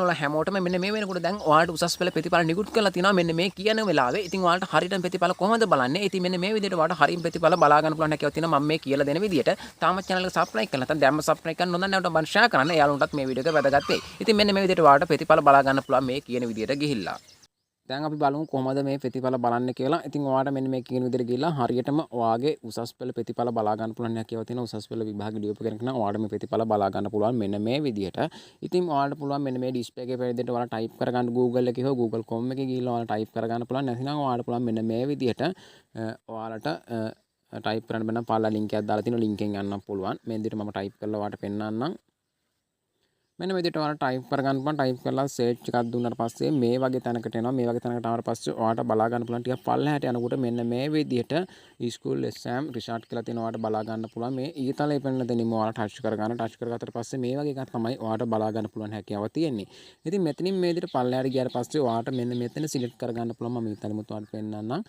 වල හැමෝටම මෙන්න මේ වෙනකොට දැන් ඔයාලට උසස් පෙළ ප්‍රතිඵල නිකුත් කරලා තිනවා මෙන්න මේ කියන වෙලාවේ. ඉතින් ඔයාලට හරියටම ප්‍රතිඵල කොහොමද බලන්නේ? ඉතින් මෙන්න මේ විදිහට ඔයාලට හරියම ප්‍රතිඵල බලා ගන්න පුළුවන් හැකියාව තියෙනවා මම මේ කියලා දෙන විදිහට. තාම channel එක subscribe කරලා නැත්නම් දැම්ම subscribe කරන්න නොදන්නවට මම share කරන්න. එයාලුන්ටත් මේ වීඩියෝ එක වැදගත් වෙයි. ඉතින් මෙන්න මේ විදිහට ඔයාලට ප්‍රතිඵල බලා ගන්න පුළුවන් මේ කියන විදිහට ගිහිල්ලා. දැන් අපි බලමු කොහොමද මේ ප්‍රතිඵල බලන්න කියලා. ඉතින් ඔයාලට මෙන්න මේ කියන විදිහට ගිහලා හරියටම ඔයාගේ උසස් පෙළ ප්‍රතිඵල බලා ගන්න පුළුවන් හැකියාව තියෙන උසස් පෙළ විභාගෙ ලියපු කෙනෙක් නම් ඔයාලට මේ ප්‍රතිඵල බලා ගන්න පුළුවන් මෙන්න මේ විදිහට. ඉතින් ඔයාලට පුළුවන් මෙන්න මේ ඩිස්ප්ලේ එකේ පෙරදිට ඔයාලා ටයිප් කරගන්න Google එකේ හෝ Google Chrome එකේ ගිහලා ඔයාලා ටයිප් කරගන්න පුළුවන්. නැතිනම් ඔයාලට පුළුවන් මෙන්න මේ විදිහට ඔයාලට ටයිප් කරන්න බෑ නම් පාලා ලින්ක් එකක් දාලා තියෙනවා. ලින්ක් එකෙන් යන්න පුළුවන්. මේ විදිහට මම ටයිප් කරලා ඔයාලට පෙන්නන්නම්. මෙන්න මේ විදිහට ඔයාලා ටයිප් කරගන්න පුළුවන්. ටයිප් කරලා සර්ච් එකක් දුන්නාට පස්සේ මේ වගේ තැනකට එනවා. මේ වගේ තැනකට ආවට පස්සේ ඔයාලට බලා ගන්න පුළුවන්. ටිකක් පල්ලෙහාට යනකොට මෙන්න මේ විදිහට school exam result කියලා තියෙනවා. ඔයාලට බලා ගන්න පුළුවන්. මේ ඊතලේ පෙන්නන දෙනින්ම ඔයාලා ටච් කරගන්න. ටච් කරගත්තට පස්සේ මේ වගේ එකක් තමයි ඔයාලට බලා ගන්න පුළුවන් හැකියාව තියෙන්නේ. ඉතින් මෙතනින් මේ විදිහට පල්ලෙහාට ගියාට පස්සේ ඔයාලට මෙන්න මෙතන සිලෙක්ට් කරගන්න පුළුවන්. මම ඊතලෙමුත් ඔයාලට පෙන්නන්නම්.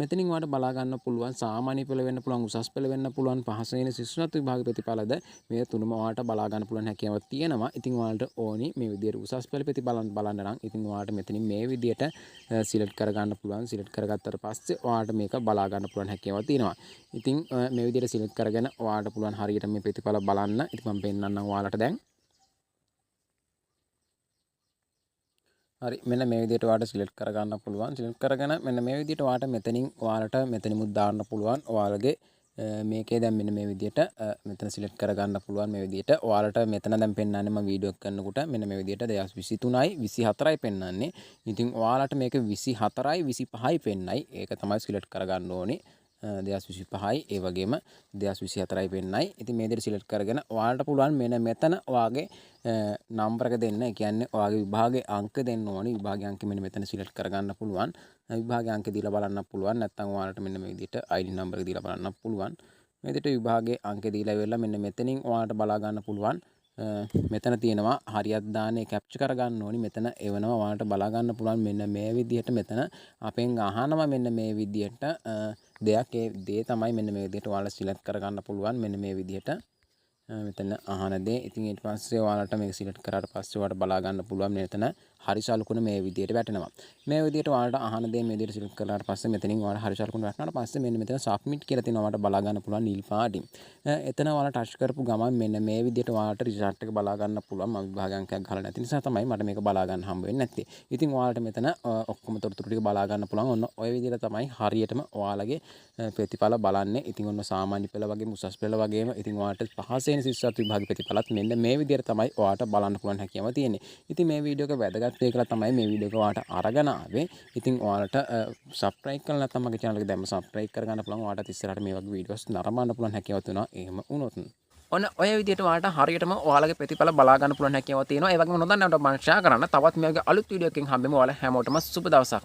මෙතනින් ඔයාලට බලා ගන්න පුළුවන් සාමාන්‍ය පෙළ වෙන්න පුළුවන්, උසස් පෙළ වෙන්න පුළුවන්, පහස වෙන ශිෂ්‍යත්ව විභාග ප්‍රතිඵලද මේ තුනම ඔයාලට බලා ගන්න පුළුවන් හැකියාවක් තියෙනවා. ඉතින් ඔයාලට ඕනි මේ විදිහට උසස් පෙළ ප්‍රතිඵල බලන්න නම් ඉතින් ඔයාලට මෙතනින් මේ විදිහට සිලෙක්ට් කරගන්න පුළුවන්. සිලෙක්ට් කරගත්තට පස්සේ ඔයාලට මේක බලා ගන්න පුළුවන් හැකියාවක් තියෙනවා. ඉතින් මේ විදිහට සිලෙක්ට් කරගෙන ඔයාලට පුළුවන් හරියට මේ ප්‍රතිඵල බලන්න. ඉතින් මම පෙන්නන්නම් ඔයාලට දැන්. හරි මෙන්න මේ විදිහට ඔයාලට සිලෙක්ට් කරගන්න පුළුවන්. සිලෙක්ට් කරගෙන මෙන්න මේ විදිහට ඔයාලට මෙතනිමුත් දාන්න පුළුවන්. ඔයාලගේ මේකේ දැන් මෙන්න මේ විදිහට මෙතන සිලෙක්ට් කරගන්න පුළුවන් මේ විදිහට. ඔයාලට මෙතන දැන් පෙන්නන්නේ මම වීඩියෝ එක කරනකොට මෙන්න මේ විදිහට 2023යි 24යි පෙන්නන්නේ. ඉතින් ඔයාලට මේක 24යි 25යි පෙන්නයි. ඒක තමයි සිලෙක්ට් කරගන්න ඕනේ. 2025යි ඒ වගේම 2024යි පෙන්නයි. ඉතින් මේ විදිහට සිලෙක්ට් කරගෙන ඔයාලට පුළුවන් මෙන්න මෙතන ඔයාගේ නම්බර් එක දෙන්න. ඒ කියන්නේ ඔයාගේ විභාගයේ අංක දෙන්න ඕනේ. විභාගයේ අංක මෙන්න මෙතන සිලෙක්ට් කරගන්න පුළුවන්. විභාගයේ අංක දීලා බලන්න පුළුවන්. නැත්නම් ඔයාලට මෙන්න මේ විදිහට ID නම්බර එක දීලා බලන්න පුළුවන්. මේ විදිහට විභාගයේ අංක දීලා ඉවරලා මෙන්න මෙතනින් ඔයාලට බලා ගන්න පුළුවන්. මෙතන තියෙනවා හරියට දාන්නේ කැප්චර් කරගන්න ඕනි. මෙතන එවනවා ඔයාලට බලා ගන්න පුළුවන් මෙන්න මේ විදිහට. මෙතන අපෙන් අහනවා මෙන්න මේ විදිහට දෙයක්. ඒ දේ තමයි මෙන්න මේ විදිහට ඔයාලා සිලෙක්ට් කරගන්න පුළුවන් මෙන්න මේ විදිහට. මෙතන අහන දේ. ඉතින් ඊට පස්සේ ඔයාලට මේක සිලෙක්ට් කරාට පස්සේ ඔයාලට බලා ගන්න පුළුවන් මෙතන හරි සලකුණ මේ විදිහට වැටෙනවා. මේ විදිහට ඔයාලට අහන දේ මේ විදිහට සිලෙක්ට් කරලාට පස්සේ මෙතනින් ඔයාලට හරි සලකුණ වැටුණාට පස්සේ මෙන්න මෙතන සබ්මිට් කියලා තියෙනවා. ඔයාලට බලා ගන්න පුළුවන් නිල් පාටින්. එතන ඔයාලා ටච් කරපු ගමන් මෙන්න මේ විදිහට ඔයාලට රිසල්ට් එක බලා ගන්න පුළුවන්. මම විභාග අංකයක් ගහලා නැති නිසා තමයි මට මේක බලා ගන්න හම්බ වෙන්නේ නැත්තේ. ඉතින් ඔයාලට මෙතන ඔක්කොම තොරතුරු ටික බලා ගන්න පුළුවන්. ඔන්න ඔය විදිහට තමයි හරියටම ඔයාලගේ ප්‍රතිඵල බලන්නේ. ඉතින් ඔන්න සාමාන්‍ය පෙළ වගේම උසස් පෙළ වගේම ඉතින් ඔයාලට පහස වෙන ශිෂ්‍යත්ව විභාග ප්‍රතිඵලත් මෙන්න මේ විදිහට තමයි ඔයාලට බලන්න පුළුවන් හැකියාව තියෙන්නේ. ඉතින් මේ වීඩියෝ එක වැදගත් වෙයි කියලා තමයි මේ වීඩියෝ එක ඔයාලට අරගෙන ආවේ. ඉතින් ඔයාලට subscribe කරලා නැත්නම් මගේ channel එක දැම්ම subscribe කරගන්න පුළුවන්. ඔයාලට ඉස්සරහට මේ වගේ වීඩියෝස් නරඹන්න පුළුවන් හැකියාව තියෙනවා. එහෙම වුණොත් ඔන්න ඔය විදිහට ඔයාලට හරියටම ඔයාලගේ ප්‍රතිඵල බලා ගන්න පුළුවන් හැකියාව තියෙනවා. ඒ වගේම නොදන්නවට මම share කරන්න. තවත් මේ වගේ අලුත් වීඩියෝ එකකින් හම්බෙමු. ඔයාලා හැමෝටම සුබ දවසක්.